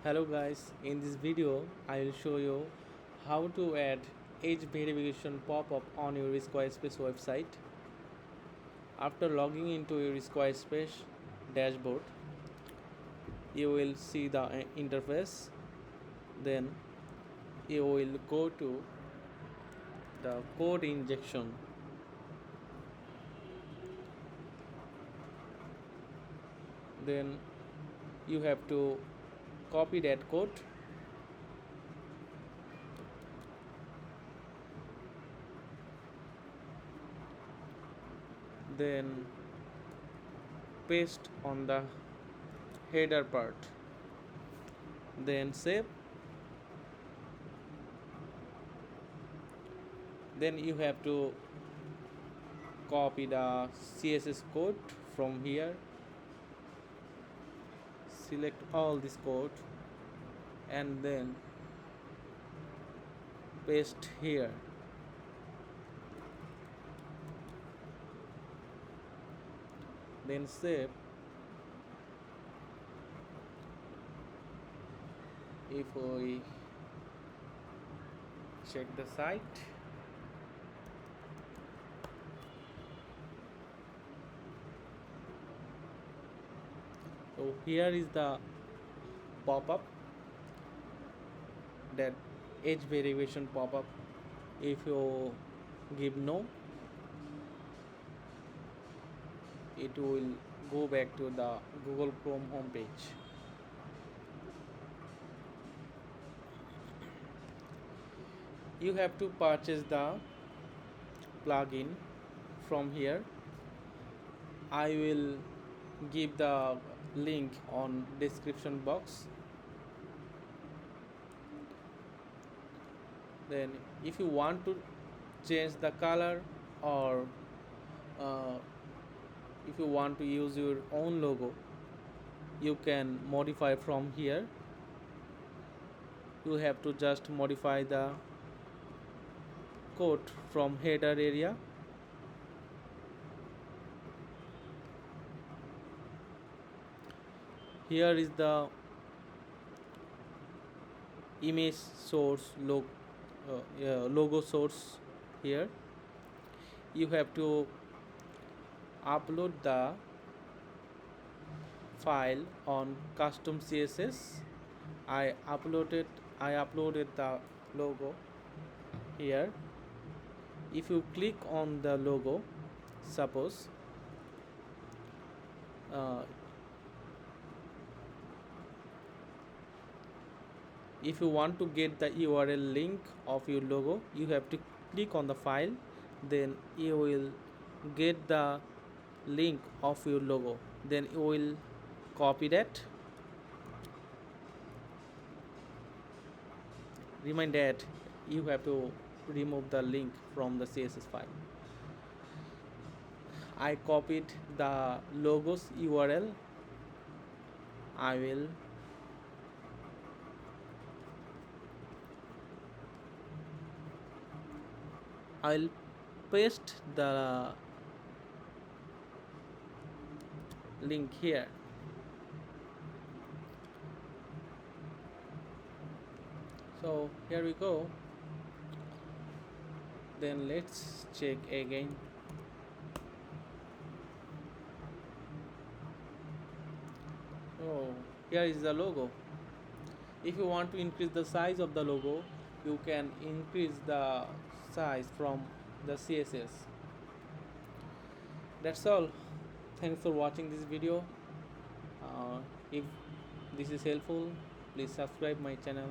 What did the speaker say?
Hello guys, in this video I will show you how to add age verification pop-up on your Squarespace website. After logging into your Squarespace dashboard, you will see the interface. Then you will go to the code injection. Then you have to copy that code. Then paste on the header part. Then save. Then you have to copy the CSS code from here, select all this code and then paste here. Then save. If we check the site, so here is the pop-up, that age verification pop-up. If you give no, it will go back to the Google Chrome homepage. You have to purchase the plugin from here. I will give the link on description box. Then if you want to change the color or uh, if you want to use your own logo, you can modify from here. You have to just modify the code from header area. Here is the image source logo source. Here you have to upload the file on custom CSS. I uploaded the logo here. If you click on the logo, suppose if you want to get the URL link of your logo, you have to click on the file. Then you will get the link of your logo. Then you will copy that. Remind that you have to remove the link from the CSS file. I copied the logo's URL. I'll paste the link here. So here we go. Then let's check again. Oh, here is the logo. If you want to increase the size of the logo, you can increase the size from the CSS. That's all. Thanks for watching this video. If this is helpful, please subscribe my channel.